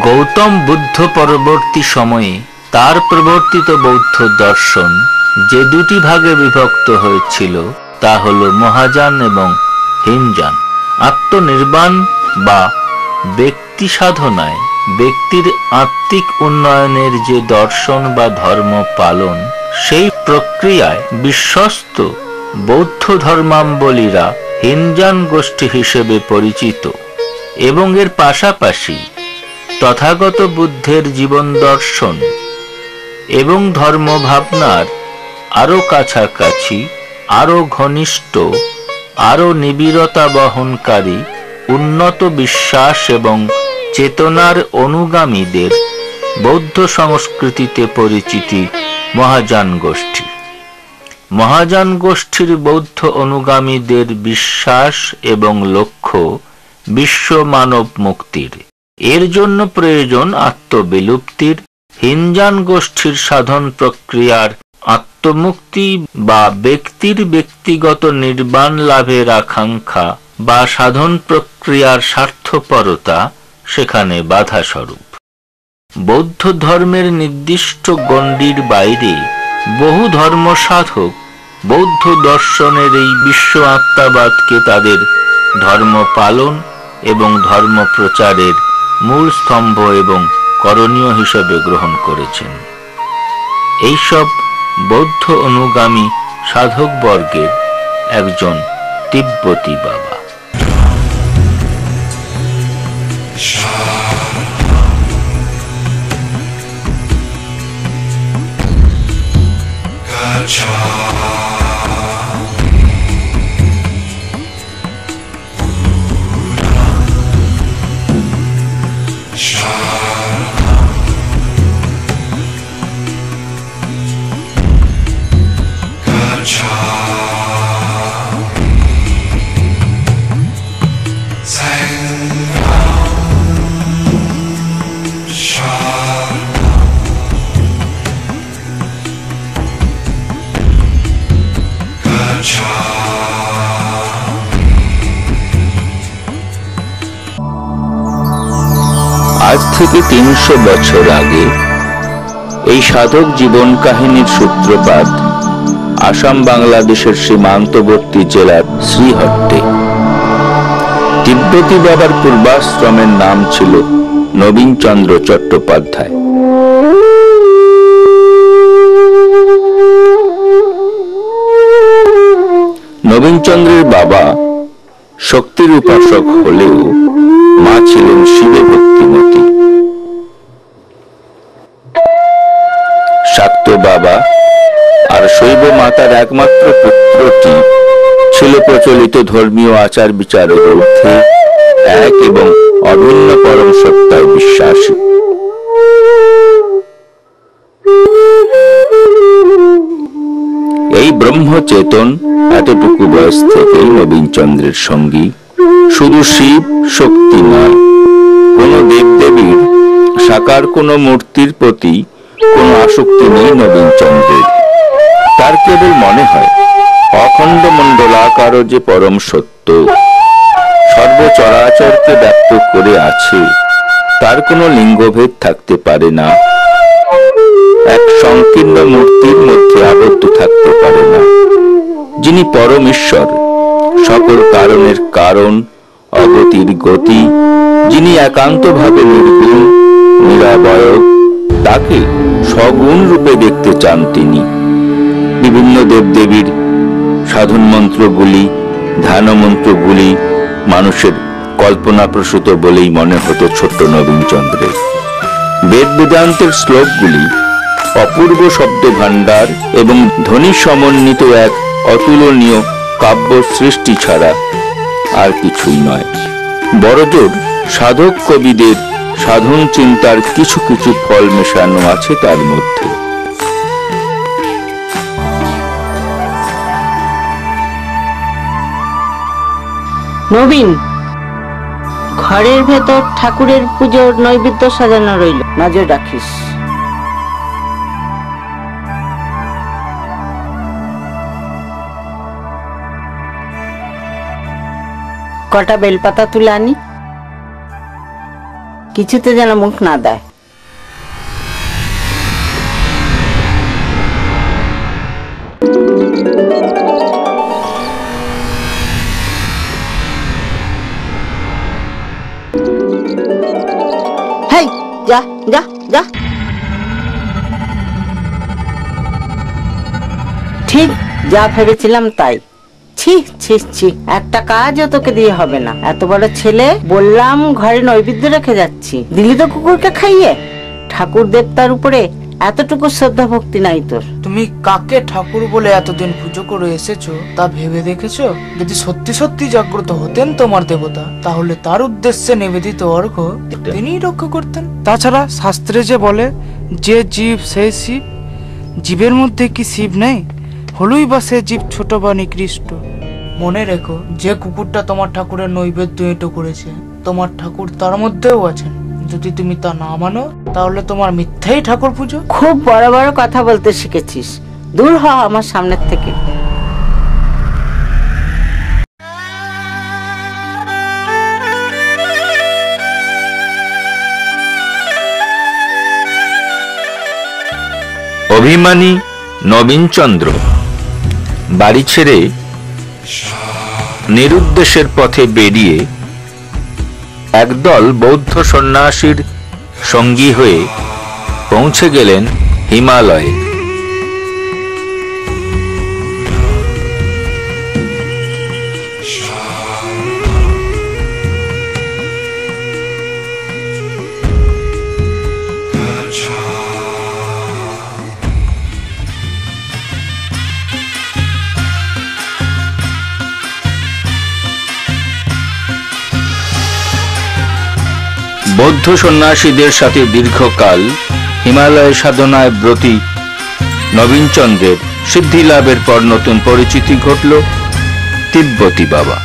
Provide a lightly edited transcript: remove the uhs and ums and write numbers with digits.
গৌতম বুদ্ধ পরবর্তী সময়ে তার প্রবর্তিত বৌদ্ধ দর্শন যে দুটি ভাগে বিভক্ত হয়েছিল তা হল মহাযান এবং হীনযান। আত্মনির্বাণ বা ব্যক্তি সাধনায় ব্যক্তির আত্মিক উন্নয়নের যে দর্শন বা ধর্ম পালন, সেই প্রক্রিয়ায় বিশ্বস্ত বৌদ্ধ ধর্মাবলম্বীরা হীনযান গোষ্ঠী হিসেবে পরিচিত এবং এর পাশাপাশি তথাগত বুদ্ধের জীবন দর্শন এবং ধর্মভাবনার আরো কাছাকাছি, আরো ঘনিষ্ঠ, আরো নিবিড়তা বহনকারী উন্নত বিশ্বাস এবং চেতনার অনুগামীদের বৌদ্ধ সংস্কৃতিতে পরিচিতি মহাযান গোষ্ঠী। মহাযান গোষ্ঠীর বৌদ্ধ অনুগামীদের বিশ্বাস এবং লক্ষ্য বিশ্ব মানব মুক্তির। এর জন্য প্রয়োজন আত্মবিলুপ্তির। হীনযান গোষ্ঠীর সাধন প্রক্রিয়ার আত্মমুক্তি বা ব্যক্তির ব্যক্তিগত নির্বাণ লাভের আকাঙ্ক্ষা বা সাধন প্রক্রিয়ার স্বার্থপরতা সেখানে বাধাস্বরূপ। বৌদ্ধ ধর্মের নির্দিষ্ট গণ্ডির বাইরে বহু ধর্ম সাধক বৌদ্ধ দর্শনের এই বিশ্ব আত্মাবাদকে তাদের ধর্ম পালন এবং ধর্ম প্রচারের মূল স্তম্ভ এবং করণীয় হিসেবে গ্রহণ করেছেন। এইসব বৌদ্ধ অনুগামী সাধক বর্গের একজন তিব্বতী বাবা। আজ থেকে 300 বছর আগে এই সাধক জীবন কাহিনীর সূত্রপাত আসাম বাংলাদেশের সীমান্তবর্তী জেলার শ্রীহট্টে। তিব্বতী বাবার পূর্বাশ্রমের নাম ছিল নবীনচন্দ্র চট্টোপাধ্যায়। নবীনচন্দ্রের বাবা শক্তির উপাসক হলেও মা ছিলেন শিবে ভক্তিমতী। শাক্ত বাবা আর শৈব মাতার একমাত্র পুত্রটি ছিল প্রচলিত ধর্মীয় আচার বিচারের ঊর্ধ্বে এক এবং অভিন্ন পরম সত্তায় বিশ্বাসী। এই ব্রহ্মচেতন এতটুকু বয়স থেকেই নবীনচন্দ্রের সঙ্গী। শুধু শিব শক্তি নয়, কোন দেবদেবীর সাকার কোন মূর্তির প্রতি কোন আসক্তি নেই নবীনচন্দ্রের। তার কেবল মনে হয় অখণ্ড মণ্ডলাকার যে পরম সত্য সর্বচরাচরকে ব্যক্ত করে আছে, তার কোনো লিঙ্গভেদ থাকতে পারে না, এক সংকীর্ণ মূর্তির মধ্যে আবদ্ধ থাকতে পারে না। যিনি পরম ঈশ্বর, সকল কারণের কারণ, অগতির গতি, যিনি একান্তভাবে নির্গুণ নিরাবয়ব, তাকে সগুণ রূপে দেখতে চান তিনি। বিভিন্ন দেবদেবীর সাধন মন্ত্রগুলি, ধ্যান মন্ত্রগুলি মানুষের কল্পনাপ্রসূত বলেই মনে হতো ছোট্ট নবীনচন্দ্রের। বেদ বেদান্তের শ্লোকগুলি অপূর্ব শব্দ ভাণ্ডার এবং ধ্বনি সমন্বিত এক অতুলনীয় কাব্য সৃষ্টি ছাড়া আর কিছুই নয়। বড়জোর সাধক কবিদের সাধন চিন্তার কিছু কিছু ফল মেশানো আছে তার মধ্যে। নবীন, ঘরের ভেতর ঠাকুরের পুজোর নৈবেদ্য সাজানো রইল, নজর রাখিস। কটা বেলপাতা তুলে আনি, কিছুতে যেন মুখ না দেয়। হেই, যা যা যা। ঠিক যা ভেবেছিলাম তাই। ছি ছি ছি, একটা কাজও তোকে দিয়ে হবে না। এত বড় ছেলে, বললাম ঘরে নৈবেদ্য রেখে যাচ্ছি, দিলি তো কুকুরকে খাইয়ে। ঠাকুর দেবতার উপরে এতটুকু শ্রদ্ধা ভক্তি নাই তোর। তুমি কাকে ঠাকুর বলে এতদিন পুজো করে এসেছো তা ভেবে দেখেছো? যদি সত্যি সত্যি জাগ্রত হতেন তোমার দেবতা, তাহলে তার উদ্দেশ্যে নিবেদিত অর্ঘ্য তিনিই রক্ষা করতেন। তাছাড়া শাস্ত্রে যে বলে, যে জীব সেই শিব, জীবের মধ্যে কি শিব নেই? হলুই বা সে জীব ছোট বা নিকৃষ্ট। মনে রেখো, যে কুকুরটা তোমার ঠাকুরের নৈবেদ্য এঁটো করেছে, তোমার ঠাকুর তার মধ্যেও আছেন। যদি তুমি তা না মানো, তাহলে তোমার মিথ্যাই ঠাকুর পুজো। খুব বড় বড় কথা বলতে শিখেছিস, দূর হ আমার সামনের থেকে। অভিমানী নবীনচন্দ্র বাড়ি ছেড়ে নিরুদ্দেশের পথে বেরিয়ে একদল বৌদ্ধ সন্ন্যাসীর সঙ্গী হয়ে পৌঁছে গেলেন হিমালয়ে। বৌদ্ধ সন্ন্যাসীদের সাথে দীর্ঘকাল হিমালয় সাধনায় ব্রতী নবীনচন্দ্রের সিদ্ধি লাভের পর নতুন পরিচিতি ঘটল তিব্বতী বাবা।